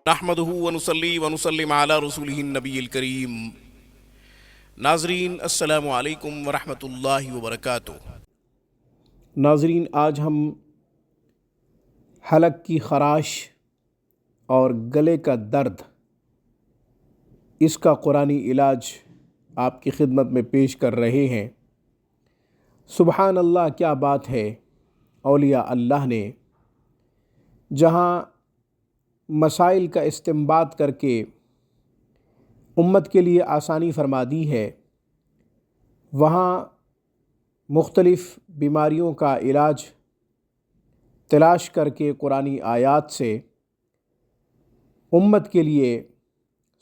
نحمدہ ونصلی ونسلم علی رسولہ النبی الکریم۔ ناظرین السلام علیکم ورحمۃ اللہ وبرکاتہ۔ ناظرین، آج ہم حلق کی خراش اور گلے کا درد، اس کا قرآنی علاج آپ کی خدمت میں پیش کر رہے ہیں۔ سبحان اللہ، کیا بات ہے! اولیاء اللہ نے جہاں مسائل کا استنباط کر کے امت کے لیے آسانی فرما دی ہے، وہاں مختلف بیماریوں کا علاج تلاش کر کے قرآنی آیات سے امت کے لیے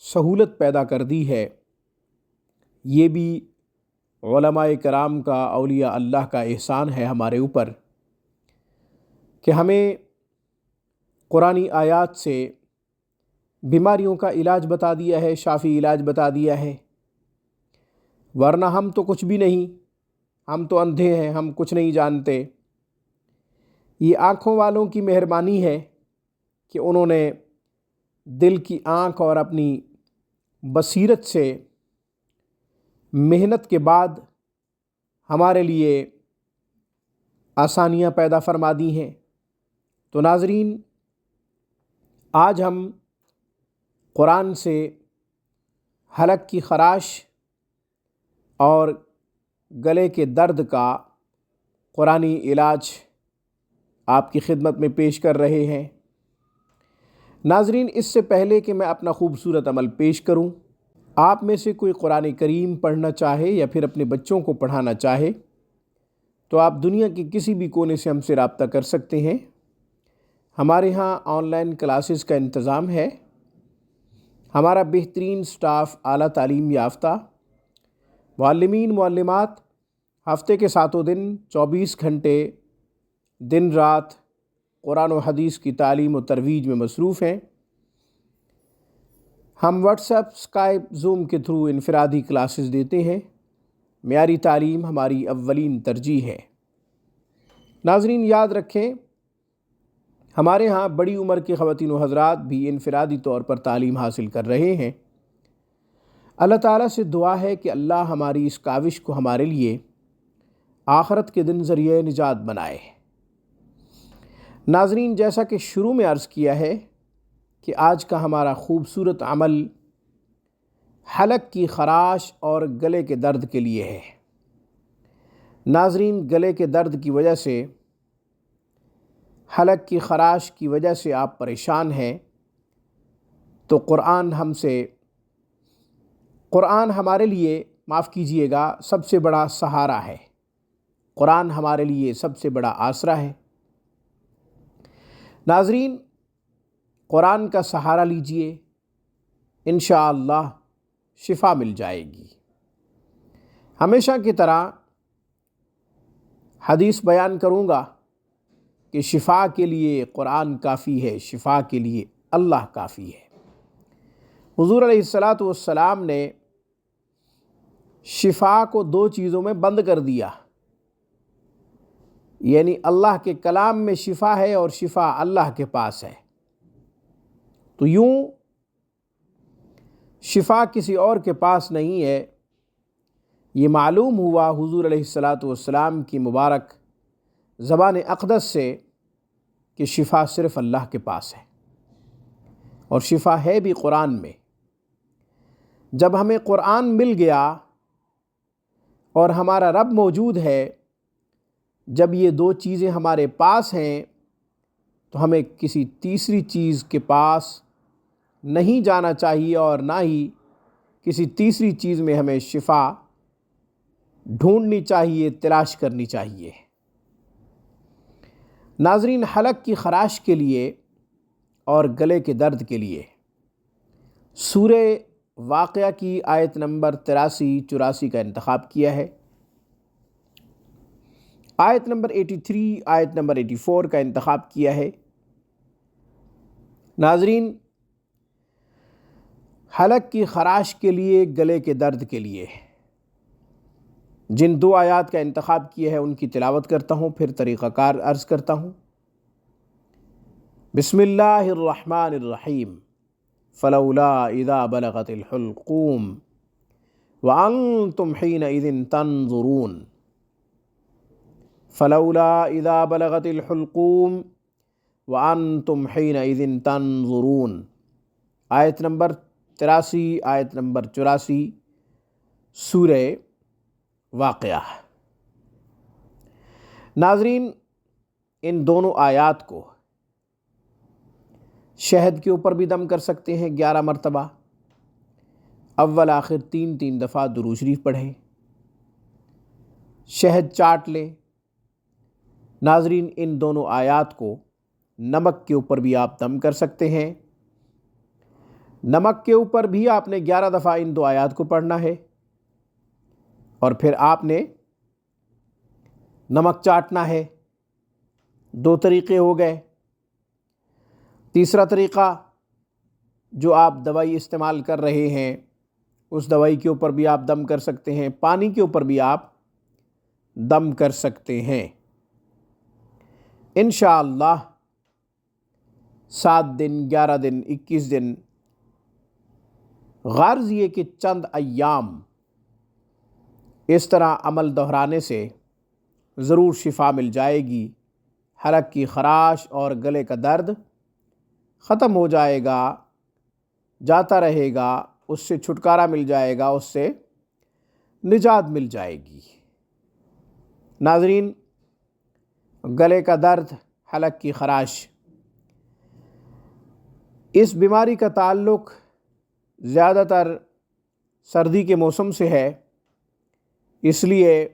سہولت پیدا کر دی ہے۔ یہ بھی علماء کرام کا، اولیاء اللہ کا احسان ہے ہمارے اوپر کہ ہمیں قرآنی آیات سے بیماریوں کا علاج بتا دیا ہے، شافی علاج بتا دیا ہے۔ ورنہ ہم تو کچھ بھی نہیں، ہم تو اندھے ہیں، ہم کچھ نہیں جانتے۔ یہ آنکھوں والوں کی مہربانی ہے کہ انہوں نے دل کی آنکھ اور اپنی بصیرت سے محنت کے بعد ہمارے لیے آسانیاں پیدا فرما دی ہیں۔ تو ناظرین، آج ہم قرآن سے حلق کی خراش اور گلے کے درد کا قرآنی علاج آپ کی خدمت میں پیش کر رہے ہیں۔ ناظرین، اس سے پہلے کہ میں اپنا خوبصورت عمل پیش کروں، آپ میں سے کوئی قرآن کریم پڑھنا چاہے یا پھر اپنے بچوں کو پڑھانا چاہے تو آپ دنیا کے کسی بھی کونے سے ہم سے رابطہ کر سکتے ہیں۔ ہمارے ہاں آن لائن کلاسز کا انتظام ہے۔ ہمارا بہترین سٹاف، اعلیٰ تعلیم یافتہ معلمین معلمات، ہفتے کے 7 دن 24 گھنٹے دن رات قرآن و حدیث کی تعلیم و ترویج میں مصروف ہیں۔ ہم واٹس ایپ، اسکائپ، زوم کے تھرو انفرادی کلاسز دیتے ہیں۔ معیاری تعلیم ہماری اولین ترجیح ہے۔ ناظرین، یاد رکھیں، ہمارے ہاں بڑی عمر کے خواتین و حضرات بھی انفرادی طور پر تعلیم حاصل کر رہے ہیں۔ اللہ تعالیٰ سے دعا ہے کہ اللہ ہماری اس کاوش کو ہمارے لیے آخرت کے دن ذریعہ نجات بنائے۔ ناظرین، جیسا کہ شروع میں عرض کیا ہے کہ آج کا ہمارا خوبصورت عمل حلق کی خراش اور گلے کے درد کے لیے ہے۔ ناظرین، گلے کے درد کی وجہ سے، حلق کی خراش کی وجہ سے آپ پریشان ہیں تو قرآن ہمارے لیے، معاف کیجئے گا، سب سے بڑا سہارا ہے۔ قرآن ہمارے لیے سب سے بڑا آسرا ہے۔ ناظرین، قرآن کا سہارا لیجئے، انشاءاللہ شفا مل جائے گی۔ ہمیشہ کی طرح حدیث بیان کروں گا کہ شفا کے لیے قرآن کافی ہے، شفا کے لیے اللہ کافی ہے۔ حضور علیہ الصلاۃ نے شفا کو 2 چیزوں میں بند کر دیا، یعنی اللہ کے کلام میں شفا ہے اور شفا اللہ کے پاس ہے۔ تو یوں شفا کسی اور کے پاس نہیں ہے، یہ معلوم ہوا حضور علیہ الصلاۃ کی مبارک زبان اقدس سے کہ شفا صرف اللہ کے پاس ہے، اور شفا ہے بھی قرآن میں۔ جب ہمیں قرآن مل گیا اور ہمارا رب موجود ہے، جب یہ 2 چیزیں ہمارے پاس ہیں تو ہمیں کسی تیسری چیز کے پاس نہیں جانا چاہیے، اور نہ ہی کسی تیسری چیز میں ہمیں شفا ڈھونڈنی چاہیے، تلاش کرنی چاہیے۔ ناظرین، حلق کی خراش کے لیے اور گلے کے درد کے لیے سورہ واقعہ کی آیت نمبر 83-84 کا انتخاب کیا ہے، آیت نمبر 83، آیت نمبر 84 کا انتخاب کیا ہے۔ ناظرین، حلق کی خراش کے لیے، گلے کے درد کے لیے جن 2 آیات کا انتخاب کیا ہے ان کی تلاوت کرتا ہوں، پھر طریقہ کار عرض کرتا ہوں۔ بسم اللہ الرحمن الرحیم۔ فلولا اذا بلغت الحلقوم وانتم حینئذ تنظرون، فلولا اذا بلغت الحلقوم وانتم حینئذ تنظرون۔ آیت نمبر 83، آیت نمبر 84 سورہ واقعہ۔ ناظرین، ان دونوں آیات کو شہد کے اوپر بھی دم کر سکتے ہیں 11 مرتبہ، اول آخر 3 دفعہ درود شریف پڑھیں، شہد چاٹ لیں۔ ناظرین، ان دونوں آیات کو نمک کے اوپر بھی آپ دم کر سکتے ہیں، نمک کے اوپر بھی آپ نے 11 دفعہ ان 2 آیات کو پڑھنا ہے، اور پھر آپ نے نمک چاٹنا ہے۔ 2 طریقے ہو گئے۔ تیسرا طریقہ، جو آپ دوائی استعمال کر رہے ہیں اس دوائی کے اوپر بھی آپ دم کر سکتے ہیں، پانی کے اوپر بھی آپ دم کر سکتے ہیں۔ انشاءاللہ 7 دن، 11 دن، 21 دن، غرض یہ کہ چند ایام اس طرح عمل دہرانے سے ضرور شفا مل جائے گی، حلق کی خراش اور گلے کا درد ختم ہو جائے گا، جاتا رہے گا، اس سے چھٹکارا مل جائے گا، اس سے نجات مل جائے گی۔ ناظرین، گلے کا درد، حلق کی خراش، اس بیماری کا تعلق زیادہ تر سردی کے موسم سے ہے، اس لیے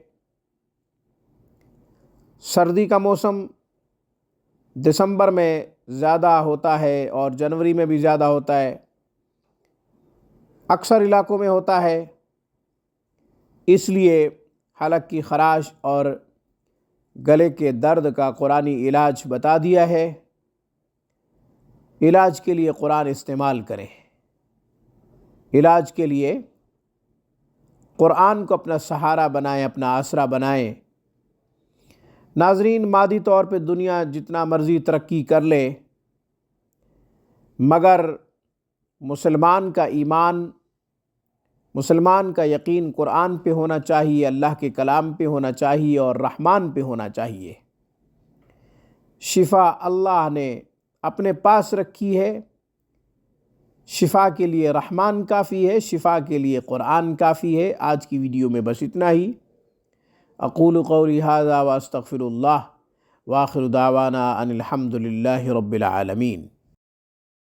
سردی کا موسم دسمبر میں زیادہ ہوتا ہے اور جنوری میں بھی زیادہ ہوتا ہے، اکثر علاقوں میں ہوتا ہے، اس لیے حلق کی خراش اور گلے کے درد کا قرآنی علاج بتا دیا ہے۔ علاج کے لیے قرآن استعمال کریں، علاج کے لیے قرآن کو اپنا سہارا بنائیں، اپنا آسرا بنائیں۔ ناظرین، مادی طور پہ دنیا جتنا مرضی ترقی کر لے، مگر مسلمان کا ایمان، مسلمان کا یقین قرآن پہ ہونا چاہیے، اللہ کے کلام پہ ہونا چاہیے اور رحمان پہ ہونا چاہیے۔ شفا اللہ نے اپنے پاس رکھی ہے، شفا کے لیے رحمان کافی ہے، شفا کے لیے قرآن کافی ہے۔ آج کی ویڈیو میں بس اتنا ہی۔ اقول قولی ھذا واستغفر اللہ، وآخر دعوانا ان الحمد للہ رب العالمین۔